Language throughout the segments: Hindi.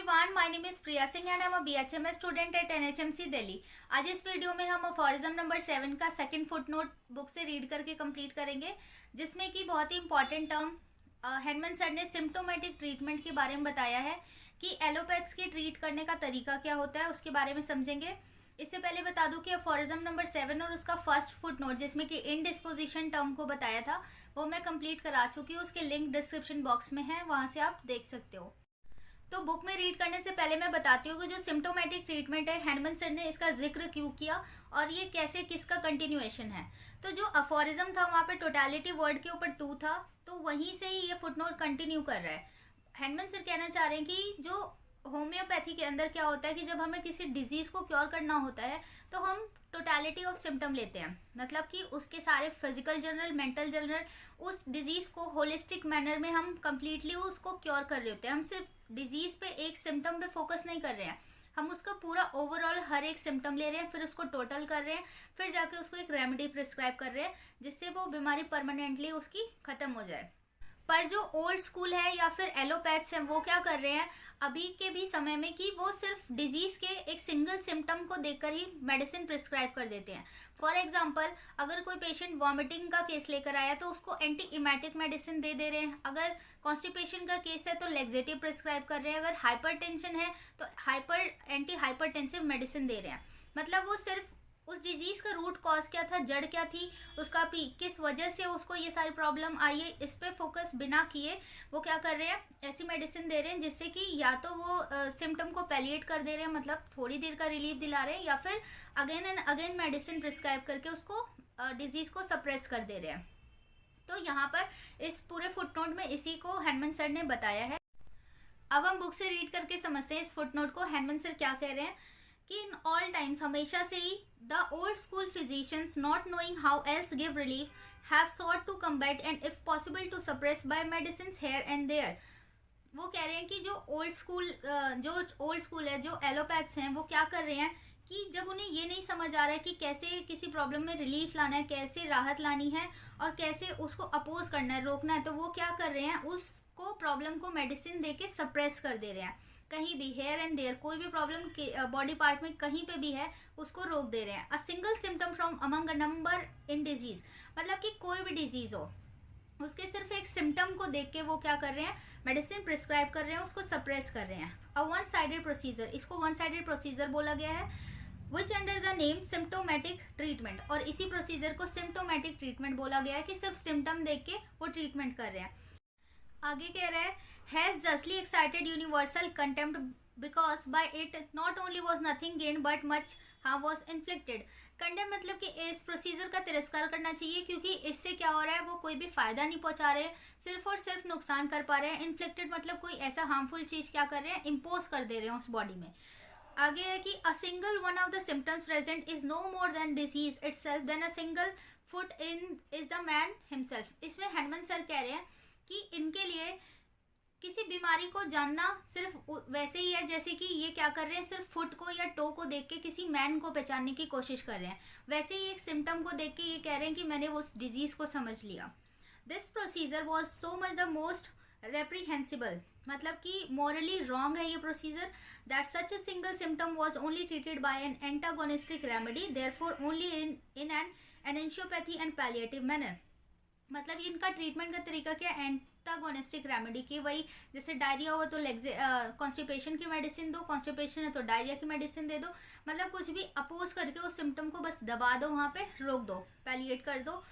everyone, my name is Priya Singh and I am a BHMS student at NHMC Delhi. आज इस वीडियो में हम अफोरिज्म नंबर 7 का सेकंड फुटनोट बुक से रीड करके कंप्लीट करेंगे, जिसमें कि बहुत ही इंपॉर्टेंट टर्म हैनमन सर ने सिम्प्टोमेटिक ट्रीटमेंट के बारे में बताया है कि एलोपैथ्स के ट्रीट करने का तरीका क्या होता है, उसके बारे में समझेंगे। इससे पहले बता दूं कि अफोरिज्म नंबर 7 और उसका फर्स्ट फुटनोट जिसमें कि इंडिस्पोजिशन टर्म को बताया था वो मैं कंप्लीट करा चुकी हूँ। उसके लिंक डिस्क्रिप्शन बॉक्स में है, वहां से आप देख सकते हो। तो बुक में रीड करने से पहले मैं बताती हूँ कि जो सिम्प्टोमेटिक ट्रीटमेंट है हैनमन सर ने इसका जिक्र क्यों किया और ये कैसे किसका कंटिन्यूएशन है। तो जो अफोरिज्म था वहाँ पे टोटलिटी वर्ड के ऊपर 2 था, तो वहीं से ही ये फुटनोट कंटिन्यू कर रहा है। हैनमन सर कहना चाह रहे हैं कि जो होम्योपैथी के अंदर क्या होता है कि जब हमें किसी डिजीज को क्योर करना होता है तो हम टोटलिटी ऑफ सिम्टम लेते हैं, मतलब कि उसके सारे फिजिकल जनरल, मेंटल जनरल, उस डिजीज को होलिस्टिक मैनर में हम कंप्लीटली उसको क्योर कर रहे होते हैं। हम सिर्फ डिजीज पे एक सिम्टम पे फोकस नहीं कर रहे हैं, हम उसका पूरा ओवरऑल हर एक सिम्टम ले रहे हैं, फिर उसको टोटल कर रहे हैं, फिर जाके उसको एक रेमेडी प्रिस्क्राइब कर रहे हैं जिससे वो बीमारी परमानेंटली उसकी खत्म हो जाए। पर जो ओल्ड स्कूल है या फिर एलोपैथ्स हैं वो क्या कर रहे हैं अभी के भी समय में कि वो सिर्फ डिजीज के एक सिंगल सिम्टम को देखकर ही मेडिसिन प्रिस्क्राइब कर देते हैं। फॉर एग्जांपल, अगर कोई पेशेंट वॉमिटिंग का केस लेकर आया तो उसको एंटी इमेटिक मेडिसिन दे रहे हैं। अगर कॉन्स्टिपेशन का केस है तो लेग्जेटिव प्रिस्क्राइब कर रहे हैं। अगर हाइपरटेंशन है तो एंटी हाइपरटेंसिव मेडिसिन दे रहे हैं। मतलब वो सिर्फ उस डिजीज का रूट कॉज क्या था, जड़ क्या थी, उसका किस वजह से उसको ये सारी प्रॉब्लम आई है, इस पे फोकस बिना किए वो क्या कर रहे हैं, ऐसी मेडिसिन दे रहे हैं जिससे कि या तो वो सिम्टम को पैलिएट कर दे रहे हैं, मतलब थोड़ी देर का रिलीफ दिला रहे हैं, या फिर again and again medicine prescribe करके उसको डिजीज को सप्रेस कर दे रहे हैं। तो यहाँ पर इस पूरे फुटनोट में इसी को हैनमन सर ने बताया है। अब हम बुक से रीड करके समझते हैं इस फुटनोट को। हैनमन सर क्या कह रहे हैं कि इन ऑल टाइम्स, हमेशा से ही, the old school physicians not knowing how else give relief have sought to combat and if possible to suppress by medicine here and there. वो कह रहे हैं कि जो ओल्ड स्कूल है, जो एलोपैथ्स हैं, वो क्या कर रहे हैं कि जब उन्हें ये नहीं समझ आ रहा है कि कैसे किसी प्रॉब्लम में रिलीफ लाना है, कैसे राहत लानी है और कैसे उसको अपोज करना है, रोकना है, तो वो क्या कर रहे हैं, उसको प्रॉब्लम को मेडिसिन दे के सप्रेस कर दे रहे हैं। कहीं भी हेयर एंड देयर, कोई भी प्रॉब्लम बॉडी पार्ट में कहीं पे भी है उसको रोक दे रहे हैं। A single symptom from among a number in disease, मतलब कि कोई भी डिजीज हो उसके सिर्फ एक सिम्टम को देख के वो क्या कर रहे हैं, मेडिसिन प्रिस्क्राइब कर रहे हैं, उसको सप्रेस कर रहे हैं। अ वन साइडेड प्रोसीजर, इसको वन साइडेड प्रोसीजर बोला गया है, which under the name symptomatic treatment, और इसी प्रोसीजर को सिम्प्टोमेटिक ट्रीटमेंट बोला गया है कि सिर्फ सिम्टम देख के वो ट्रीटमेंट कर रहे हैं। आगे कह रहा है has justly excited universal contempt because by it not only was nothing gain but much harm was inflicted. Condemn मतलब कि इस प्रोसीजर का तिरस्कार करना चाहिए क्योंकि इससे क्या हो रहा है, वो कोई भी फायदा नहीं पहुंचा रहे, सिर्फ और सिर्फ नुकसान कर पा रहे हैं। इन्फ्लिक्टेड मतलब कोई ऐसा हार्मफुल चीज क्या कर रहे हैं, इम्पोज कर दे रहे हैं उस बॉडी में। आगे है कि a single one of the symptoms present is no more than disease itself than a single foot in is the man himself. इसमें हैनमन सर कह रहे हैं कि इनके लिए किसी बीमारी को जानना सिर्फ वैसे ही है जैसे कि ये क्या कर रहे हैं, सिर्फ फुट को या टो को देख के किसी मैन को पहचानने की कोशिश कर रहे हैं। वैसे ही एक सिम्टम को देख के ये कह रहे हैं कि मैंने उस डिजीज को समझ लिया। This procedure was so much the most reprehensible, मतलब कि मॉरली रॉन्ग है ये procedure, that such a single symptom was only treated by an antagonistic remedy therefore only in an enantiopathy and palliative manner. मतलब इनका ट्रीटमेंट का तरीका क्या है, एंटागोनिस्टिक रेमेडी की, वही जैसे डायरिया हो तो कॉन्स्टिपेशन की मेडिसिन दो, कॉन्स्टिपेशन है तो डायरिया की मेडिसिन दे दो, मतलब कुछ भी अपोज करके उस सिम्टम को बस दबा दो, वहाँ पे रोक दो, पैलिएट कर दो।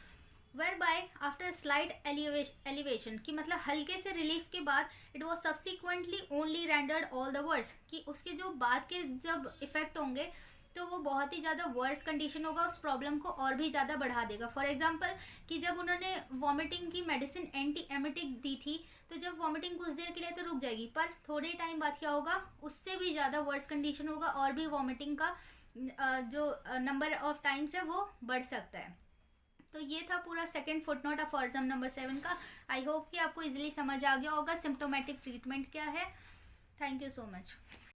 Whereby after slight elevation की मतलब हल्के से रिलीफ के बाद it was subsequently only rendered all the worse, कि उसके जो बाद के जब इफेक्ट होंगे तो वो बहुत ही ज़्यादा वर्स कंडीशन होगा, उस प्रॉब्लम को और भी ज़्यादा बढ़ा देगा। फॉर एग्जांपल कि जब उन्होंने वॉमिटिंग की मेडिसिन एंटी एमिटिक दी थी तो जब वॉमिटिंग कुछ देर के लिए तो रुक जाएगी, पर थोड़े टाइम बाद क्या होगा, उससे भी ज़्यादा वर्स कंडीशन होगा और भी वॉमिटिंग का जो नंबर ऑफ टाइम्स है वो बढ़ सकता है। तो ये था पूरा सेकंड फुटनोट अफोरिज्म नंबर 7 का। आई होप कि आपको इजीली समझ आ गया होगा सिम्प्टोमेटिक ट्रीटमेंट क्या है। Thank you so much.